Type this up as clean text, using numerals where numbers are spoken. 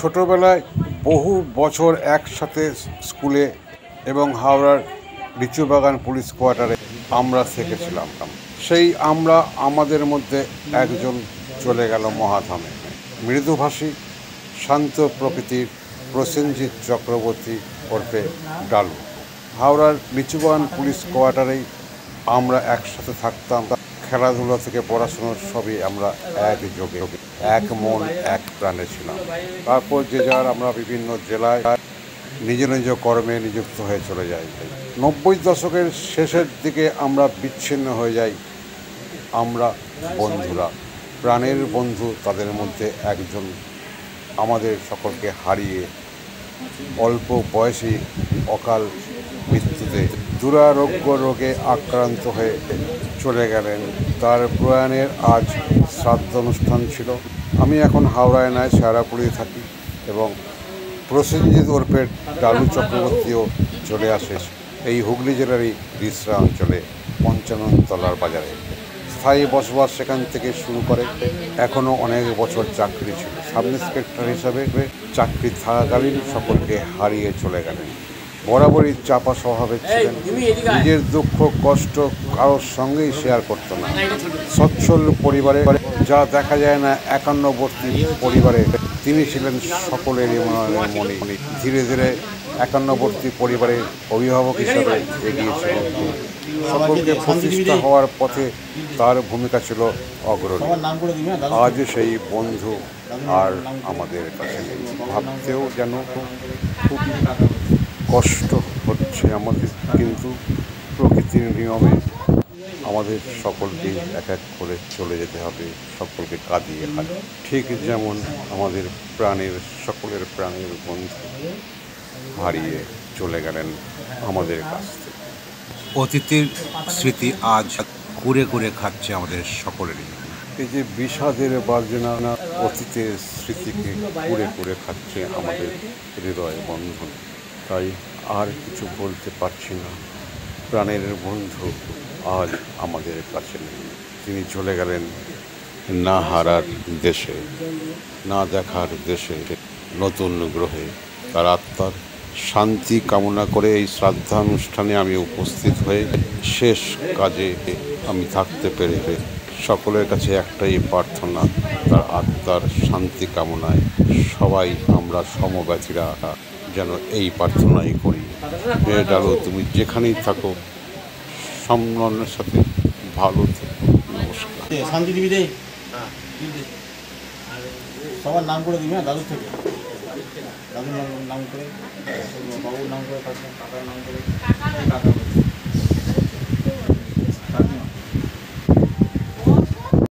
ছোটবেলায় বহু বছর একসাথে স্কুলে এবং হাওড়ার লিচুবাগান পুলিশ কোয়ার্টারে আমরা থেকেছিলাম। সেই আমরা আমাদের মধ্যে একজন চলে গেল মহাধামে। মৃদুভাষী শান্ত প্রকৃতির প্রসেনজিৎ চক্রবর্তী ওরফে ডালু। হাওড়ার লিচুবাগান পুলিশ কোয়ার্টারেই আমরা একসাথে থাকতাম। খেলাধুলা থেকে পড়াশুনোর সবই আমরা একযোগে, এক মন এক প্রাণে ছিলাম। তারপর যে যার আমরা বিভিন্ন জেলায় নিজ নিজ কর্মে নিযুক্ত হয়ে চলে যাই। 90 দশকের শেষের দিকে আমরা বিচ্ছিন্ন হয়ে যাই। আমরা বন্ধুরা, প্রাণের বন্ধু তাদের মধ্যে একজন আমাদের সকলকে হারিয়ে অল্প বয়সী অকাল মৃত্যুতে দুরারোগ্য রোগে আক্রান্ত হয়ে চলে গেলেন। তার প্রয়াণের আজ শ্রাদ্ধ অনুষ্ঠান ছিল। আমি এখন হাওড়ায় নয়, শেয়ারাপুরে থাকি এবং প্রসেনজিৎ ওরফে ডালু চক্রবর্তীও চলে আসে এই হুগলি জেলারই রিসরা অঞ্চলে 55 তলার বাজারে। স্থায়ী বসবাস সেখান থেকে শুরু করে। এখনও অনেক বছর চাকরি ছিল। সাব ইন্সপেক্টর হিসাবে চাকরি থাকাকালীন সকলকে হারিয়ে চলে গেলেন। বরাবরই চাপা স্বভাবের ছিলেন। নিজের দুঃখ কষ্ট কারোর সঙ্গেই শেয়ার করত না। সচ্ছল পরিবারে, যা দেখা যায় না একান্নবর্তী পরিবারে, তিনি ছিলেন সকলেরই মনে। ধীরে ধীরে একান্নবর্তী পরিবারের অভিভাবক হিসাবে এগিয়েছিলেন। সকলকে প্রতিষ্ঠা হওয়ার পথে তার ভূমিকা ছিল অগ্রণী। আজ সেই বন্ধু আর আমাদের কাছে নেই। ভাবতেও যেন খুব কষ্ট হচ্ছে আমাদের, কিন্তু প্রকৃতির নিয়মে আমাদের সকলকেই এক এক করে চলে যেতে হবে, সকলকে কাঁদিয়ে হারিয়ে। ঠিক যেমন আমাদের সকলের প্রাণের বন্ধু হারিয়ে চলে গেলেন আমাদের কাছ থেকে। অতীতের স্মৃতি আজ কুরে কুরে খাচ্ছে আমাদের সকলেরই। এই যে বিষাদের বাজনা অতীতের স্মৃতিকে কুরে কুরে খাচ্ছে আমাদের হৃদয় বন্ধন। তাই আর কিছু বলতে পারছি না। প্রাণের বন্ধু আজ আমাদের কাছে নেই। তিনি চলে গেলেন না হারার দেশে, না দেখার দেশে, নতুন গ্রহে। তার আত্মার শান্তি কামনা করে এই শ্রাদ্ধানুষ্ঠানে আমি উপস্থিত হয়ে শেষ কাজে আমি থাকতে পেরে সকলের কাছে একটাই প্রার্থনা, তার আত্মার শান্তি কামনায় সবাই আমরা সমব্যথীরা যেন এই প্রার্থনাই করি। ডালু, তুমি যেখানেই থাকো সম্মানের সাথে ভালো থেকো। নমস্কার। শান্তি দিবি রে, সবার নাম করে দিবি। দাদু থেকে দাদুর নাম করে, বাবুর নাম করে, কাকার নাম করে,